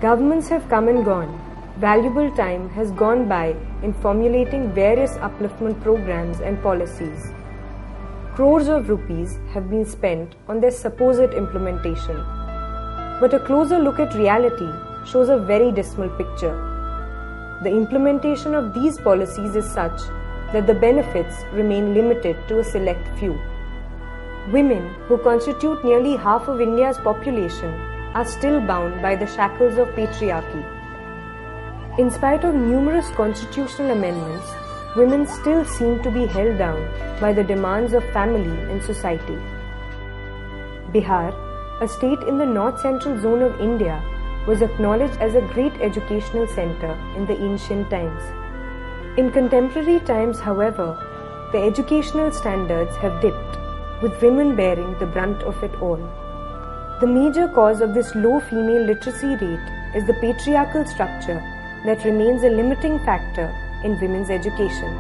Governments have come and gone. Valuable time has gone by in formulating various upliftment programs and policies. Crores of rupees have been spent on their supposed implementation. But a closer look at reality shows a very dismal picture. The implementation of these policies is such that the benefits remain limited to a select few. Women, who constitute nearly half of India's population, are still bound by the shackles of patriarchy. In spite of numerous constitutional amendments, women still seem to be held down by the demands of family and society. Bihar, a state in the north-central zone of India, was acknowledged as a great educational center in the ancient times. In contemporary times, however, the educational standards have dipped, with women bearing the brunt of it all. The major cause of this low female literacy rate is the patriarchal structure that remains a limiting factor in women's education.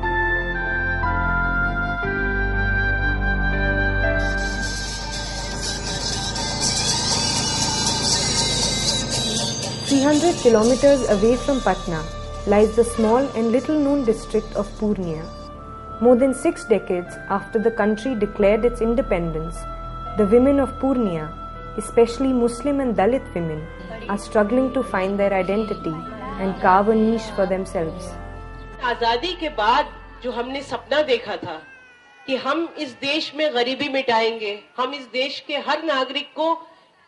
"300 kilometers away from Patna lies the small and little-known district of Purnia. More than 6 decades after the country declared its independence, the women of Purnia, especially Muslim and Dalit women, are struggling to find their identity and carve a niche for themselves." आजादी के बाद जो हमने सपना देखा था कि हम इस देश में गरीबी मिटाएंगे, हम इस देश के हर नागरिक को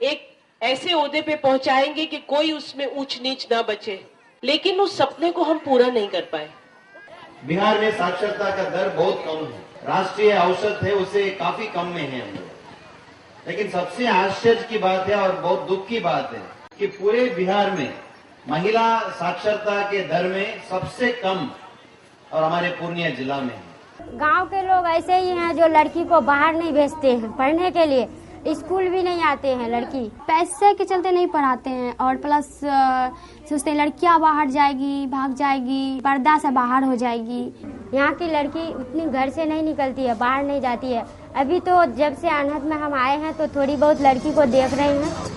एक ऐसे ओहदे पे पहुंचाएंगे कि कोई उसमें ऊंच नीच ना बचे, लेकिन उस सपने को हम पूरा नहीं कर पाए। बिहार में साक्षरता का दर बहुत कम है, राष्ट्रीय औसत है उसे काफी कम में है हम लोग। लेकिन सबसे आश्चर्य की बात है और बहुत दुख की बात है कि पूरे बिहार में महिला साक्षरता के दर में सबसे कम और हमारे पूर्णिया जिला में है। गांव के लोग ऐसे ही हैं जो लड़की को बाहर नहीं भेजते हैं पढ़ने के लिए, स्कूल भी नहीं आते हैं। लड़की पैसे के चलते नहीं पढ़ाते हैं और प्लस सोचते हैं लड़कियां बाहर जाएगी, भाग जाएगी, पर्दा से बाहर हो जाएगी। यहाँ की लड़की उतनी घर से नहीं निकलती है, बाहर नहीं जाती है। अभी तो जब से अनहद में हम आए हैं तो थोड़ी बहुत लड़की को देख रहे हैं।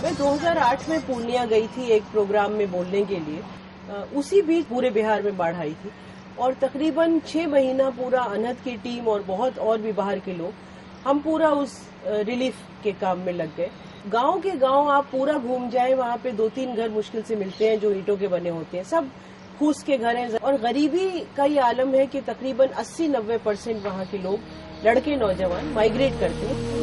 मैं 2008 में पूर्णिया गई थी एक प्रोग्राम में बोलने के लिए। उसी बीच पूरे बिहार में बाढ़ आई थी और तकरीबन 6 महीना पूरा अनहद की टीम और बहुत और भी बाहर के लोग हम पूरा उस रिलीफ के काम में लग गए। गांव के गांव आप पूरा घूम जाए, वहाँ पे 2-3 घर मुश्किल से मिलते हैं जो ईंटों के बने होते हैं, सब फूस के घर हैं और गरीबी का ये आलम है कि तकरीबन 80-90% वहाँ के लोग, लड़के नौजवान माइग्रेट करते हैं।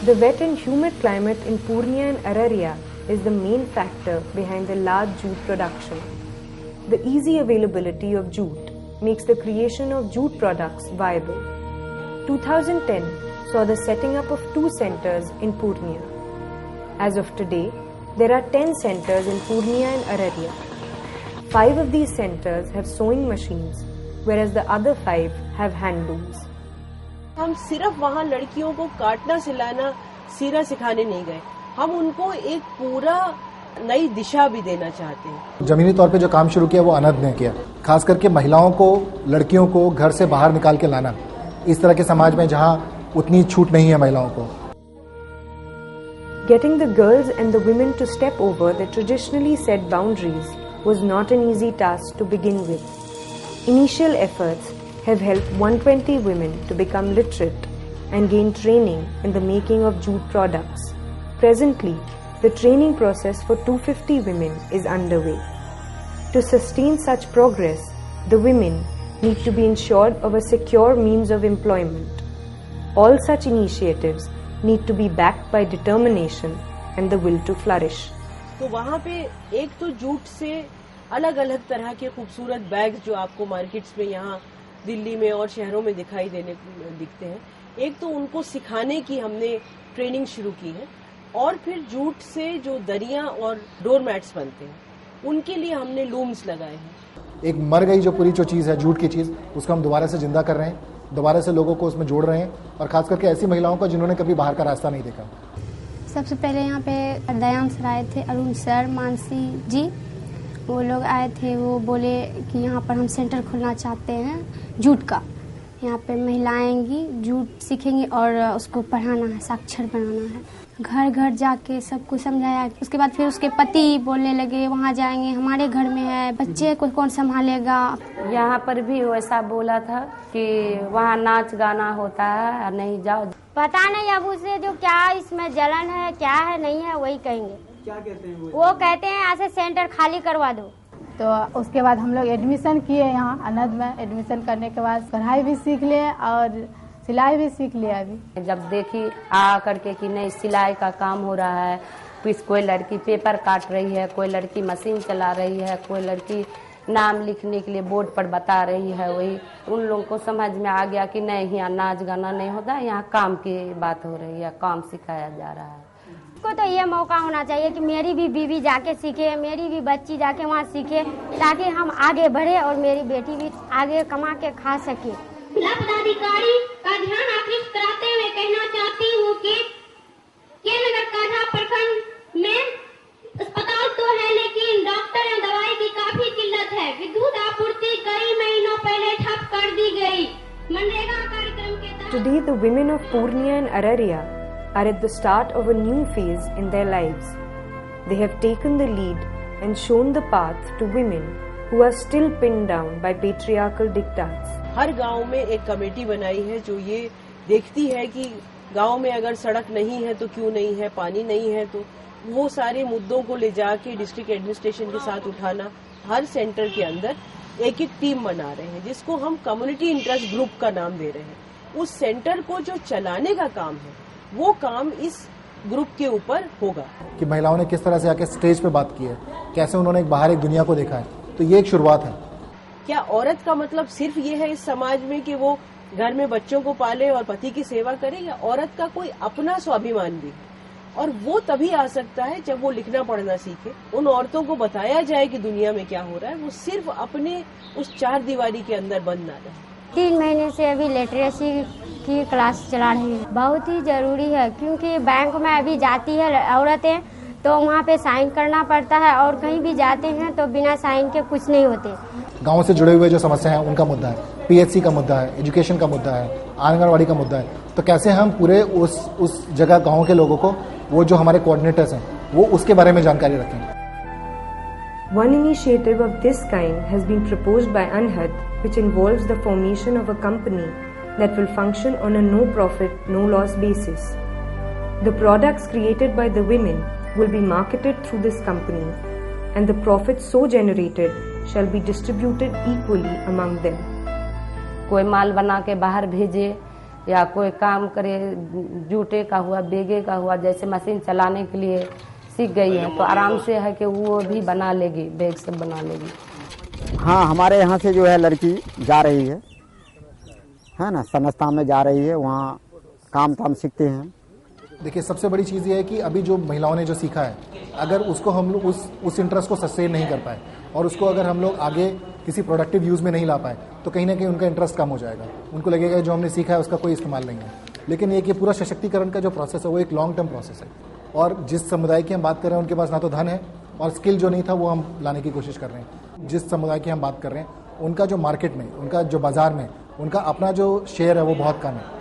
The wet and humid climate in Purnia and Araria is the main factor behind the large jute production. The easy availability of jute makes the creation of jute products viable. 2010 saw the setting up of 2 centers in Purnia. As of today, there are 10 centers in Purnia and Araria. 5 of these centers have sewing machines, whereas the other 5 have hand looms. हम सिर्फ वहाँ लड़कियों को काटना सिलाना सीरा सिखाने नहीं गए, हम उनको एक पूरा नई दिशा भी देना चाहते हैं। जमीनी तौर पे जो काम शुरू किया वो अनहद ने किया, खास करके महिलाओं को, लड़कियों को घर से बाहर निकाल के लाना, इस तरह के समाज में जहाँ उतनी छूट नहीं है महिलाओं को। Getting the girls and the women to step over the traditionally set boundaries was not an easy task to begin with. Initial efforts have helped 120 women to become literate and gain training in the making of jute products. Presently, the training process for 250 women is underway. To sustain such progress, the women need to be ensured of a secure means of employment. All such initiatives need to be backed by determination and the will to flourish. तो वहाँ पे एक तो jute से अलग अलग तरह के खूबसूरत बैग्स जो आपको मार्केट्स में यहाँ दिल्ली में और शहरों में दिखते हैं, एक तो उनको सिखाने की हमने ट्रेनिंग शुरू की है और फिर जूट से जो दरियां और डोर मैट्स बनते हैं उनके लिए हमने लूम्स लगाए हैं। एक मर गई जो पूरी जो चीज़ है जूट की चीज़, उसको हम दोबारा से जिंदा कर रहे हैं, दोबारा से लोगों को उसमें जोड़ रहे हैं और खास करके ऐसी महिलाओं को जिन्होंने कभी बाहर का रास्ता नहीं देखा। सबसे पहले यहाँ पे दयान सर आए थे, अरुण सर, मानसी जी, वो लोग आए थे। वो बोले कि यहाँ पर हम सेंटर खोलना चाहते हैं जूट का, यहाँ पे महिलाएं आएंगी, जूट सीखेंगी और उसको पढ़ाना है, साक्षर बनाना है। घर घर जाके सबको समझाया। उसके बाद फिर उसके पति बोलने लगे वहाँ जाएंगे, हमारे घर में है, बच्चे को कौन संभालेगा। यहाँ पर भी वैसा बोला था कि वहाँ नाच गाना होता है, नहीं जाओ। पता नहीं अब उसे जो क्या इसमें जलन है, क्या है नहीं है, वही कहेंगे। क्या कहते हैं वो कहते हैं ऐसे सेंटर खाली करवा दो। तो उसके बाद हम लोग एडमिशन किए यहाँ अनहद में। एडमिशन करने के बाद कढ़ाई भी सीख लिए और सिलाई भी सीख लिया। अभी जब देखी आ करके कि नहीं सिलाई का काम हो रहा है, कोई लड़की पेपर काट रही है, कोई लड़की मशीन चला रही है, कोई लड़की नाम लिखने के लिए बोर्ड पर बता रही है, वही उन लोगों को समझ में आ गया कि नहीं यहाँ नाच गाना नहीं होता, यहाँ काम की बात हो रही है, काम सिखाया जा रहा है। को तो ये मौका होना चाहिए कि मेरी भी बीवी जाके सीखे, मेरी भी बच्ची जाके वहाँ सीखे, ताकि हम आगे बढ़े और मेरी बेटी भी आगे कमा के खा सके। जिला पदाधिकारी का ध्यान आकृष्ट कराते हुए कहना चाहती हूँ कि नगर कान्हा प्रखंड में अस्पताल तो है, लेकिन डॉक्टर एवं दवाई की काफी किल्लत है। विद्युत आपूर्ति कई महीनों पहले ठप कर दी गई। मनरेगा कार्यक्रम के तहत Today the women of Purnia and Araria are at the start of a new phase in their lives. They have taken the lead and shown the path to women who are still pinned down by patriarchal diktats. हर गांव में एक committee बनाई है जो ये देखती है कि गांव में अगर सड़क नहीं है तो क्यों नहीं है, पानी नहीं है, तो वो सारे मुद्दों को ले जाके डिस्ट्रिक्ट एडमिनिस्ट्रेशन के साथ उठाना। हर सेंटर के अंदर एक एक टीम बना रहे हैं जिसको हम कम्युनिटी इंटरेस्ट ग्रुप का नाम दे रहे हैं। उस सेंटर को जो चलाने का काम है वो काम इस ग्रुप के ऊपर होगा। कि महिलाओं ने किस तरह से आके स्टेज पे बात की है, कैसे उन्होंने बाहर एक दुनिया को देखा है, तो ये एक शुरुआत है। क्या औरत का मतलब सिर्फ ये है इस समाज में कि वो घर में बच्चों को पाले और पति की सेवा करे, या औरत का कोई अपना स्वाभिमान भी? और वो तभी आ सकता है जब वो लिखना पढ़ना सीखे। उन औरतों को बताया जाए कि दुनिया में क्या हो रहा है, वो सिर्फ अपने उस चार दीवारी के अंदर बंद ना रहे। 3 महीने से अभी लिटरेसी की क्लास चला रही है। बहुत ही जरूरी है क्योंकि बैंक में अभी जाती है औरतें तो वहाँ पे साइन करना पड़ता है, और कहीं भी जाते हैं तो बिना साइन के कुछ नहीं होते। गांव से जुड़े हुए जो समस्या है उनका मुद्दा है, पीएचसी का मुद्दा है, एजुकेशन का मुद्दा है, आंगनवाड़ी का मुद्दा है, तो कैसे हम पूरे उस जगह गांव के लोगों को, वो जो हमारे कोऑर्डिनेटर्स हैं, वो उसके बारे में जानकारी रखें। One initiative of this kind has been proposed by Anhad, which involves the formation of a company that will function on a no-profit, no-loss basis. The products created by the women will be marketed through this company, and the profits so generated shall be distributed equally among them. कोई माल बना के बाहर भेजे या कोई काम करे, जूटे का हुआ, बेगे का हुआ, जैसे मशीन चलाने के लिए सीख गई है तो आराम से है कि वो भी बना लेगी, बैग सब बना लेगी। हाँ, हमारे यहाँ से जो है लड़की जा रही है ना, संस्था में जा रही है, वहाँ काम सीखते हैं। देखिए, सबसे बड़ी चीज़ ये है कि अभी जो महिलाओं ने जो सीखा है, अगर उसको हम लोग उस इंटरेस्ट को सस्टेन नहीं कर पाए और उसको अगर हम लोग आगे किसी प्रोडक्टिव यूज़ में नहीं ला पाए तो कहीं ना कहीं उनका इंटरेस्ट कम हो जाएगा। उनको लगेगा जो हमने सीखा है उसका कोई इस्तेमाल नहीं है। लेकिन ये कि पूरा सशक्तिकरण का जो प्रोसेस है वो एक लॉन्ग टर्म प्रोसेस है, और जिस समुदाय की हम बात कर रहे हैं उनके पास ना तो धन है और स्किल जो नहीं था वो हम लाने की कोशिश कर रहे हैं। जिस समुदाय की हम बात कर रहे हैं उनका जो मार्केट में, उनका जो बाजार में उनका अपना जो शेयर है वो बहुत कम है।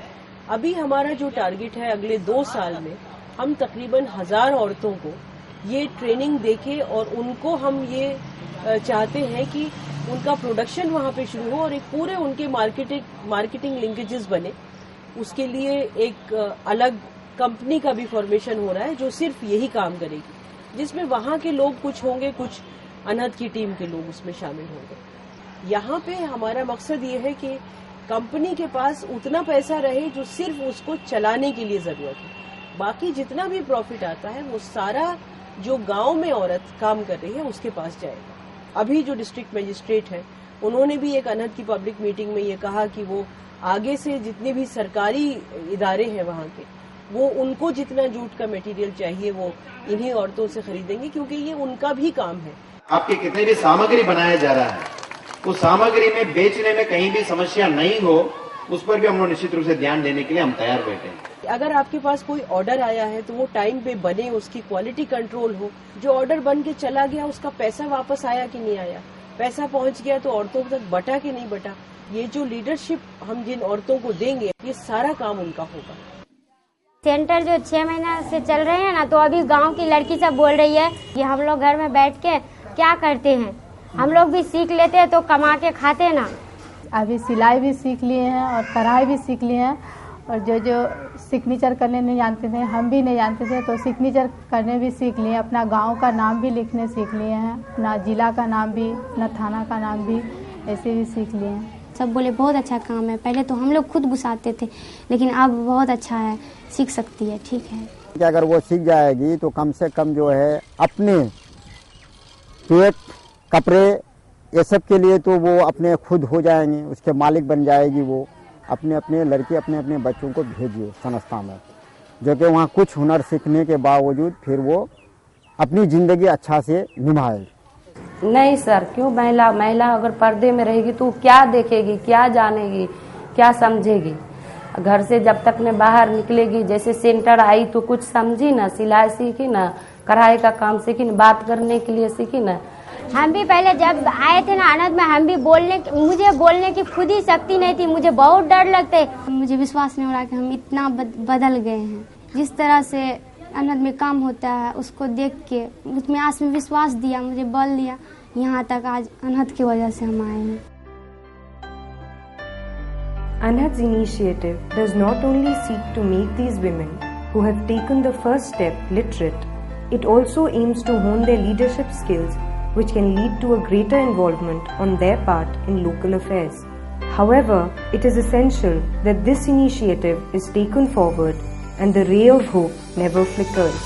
अभी हमारा जो टारगेट है अगले 2 साल में हम तकरीबन 1000 औरतों को ये ट्रेनिंग देके, और उनको हम ये चाहते हैं कि उनका प्रोडक्शन वहाँ पे शुरू हो और एक पूरे उनके मार्केटिंग लिंकेजेस बने। उसके लिए एक अलग कंपनी का भी फॉर्मेशन हो रहा है जो सिर्फ यही काम करेगी, जिसमें वहाँ के लोग कुछ होंगे, कुछ अनहद की टीम के लोग उसमें शामिल होंगे। यहाँ पे हमारा मकसद ये है कि कंपनी के पास उतना पैसा रहे जो सिर्फ उसको चलाने के लिए जरूरत है, बाकी जितना भी प्रॉफिट आता है वो सारा जो गांव में औरत काम कर रही है उसके पास जाएगा। अभी जो डिस्ट्रिक्ट मजिस्ट्रेट है उन्होंने भी एक अनहद की पब्लिक मीटिंग में ये कहा कि वो आगे से जितने भी सरकारी इदारे हैं वहाँ के, वो उनको जितना जूट का मटेरियल चाहिए वो इन्हीं औरतों से खरीदेंगे, क्योंकि ये उनका भी काम है। आपकी कितनी भी सामग्री बनाया जा रहा है, उस सामग्री में बेचने में कहीं भी समस्या नहीं हो, उस पर भी हम लोग निश्चित रूप से ध्यान देने के लिए हम तैयार बैठे हैं। अगर आपके पास कोई ऑर्डर आया है तो वो टाइम पे बने, उसकी क्वालिटी कंट्रोल हो। जो ऑर्डर बन के चला गया उसका पैसा वापस आया कि नहीं आया, पैसा पहुंच गया तो औरतों तक बटा कि नहीं बटा, ये जो लीडरशिप हम जिन औरतों को देंगे, ये सारा काम उनका होगा। सेंटर जो 6 महीना से चल रहे हैं ना, तो अभी गांव की लड़की सब बोल रही है कि हम लोग घर में बैठ के क्या करते हैं, हम लोग भी सीख लेते हैं तो कमा के खाते ना। अभी सिलाई भी सीख लिए हैं और कढ़ाई भी सीख लिए हैं, और जो सिग्नेचर करने नहीं जानते थे, हम भी नहीं जानते थे, तो सिग्नेचर करने भी सीख लिए। अपना गांव का नाम भी लिखने सीख लिए हैं, अपना जिला का नाम भी, अपना थाना का नाम भी, ऐसे भी सीख लिए हैं। सब बोले बहुत अच्छा काम है। पहले तो हम लोग खुद घुसाते थे, लेकिन अब बहुत अच्छा है, सीख सकती है। ठीक है कि अगर वो सीख जाएगी तो कम से कम जो है अपने पेट, कपड़े, ये सब के लिए तो वो अपने खुद हो जाएंगे, उसके मालिक बन जाएगी। वो अपने अपने लड़के अपने अपने बच्चों को भेजिए संस्था में, जो कि वहाँ कुछ हुनर सीखने के बावजूद फिर वो अपनी ज़िंदगी अच्छा से निभाए। नहीं सर, क्यों? महिला अगर पर्दे में रहेगी तो क्या देखेगी, क्या जानेगी, क्या समझेगी? घर से जब तक ने बाहर निकलेगी, जैसे सेंटर आई तो कुछ समझी ना, सिलाई सीखी ना, कढ़ाई का काम सीखी ना, बात करने के लिए सीखी ना। हम भी पहले जब आए थे ना अनद में, हम भी मुझे बोलने की खुद ही शक्ति नहीं थी, मुझे बहुत डर लगते। मुझे विश्वास नहीं हो रहा कि हम इतना बदल गए हैं। जिस तरह से अनद में काम होता है उसको देख के उसमें आत्मविश्वास दिया, मुझे बल दिया, यहाँ तक आज अनद की वजह से हम आए हैं। Anhad's initiative does not only seek to make these women who have taken the first step literate, it also aims to hone their leadership skills, which can lead to a greater involvement on their part in local affairs. However, it is essential that this initiative is taken forward and the ray of hope never flickers.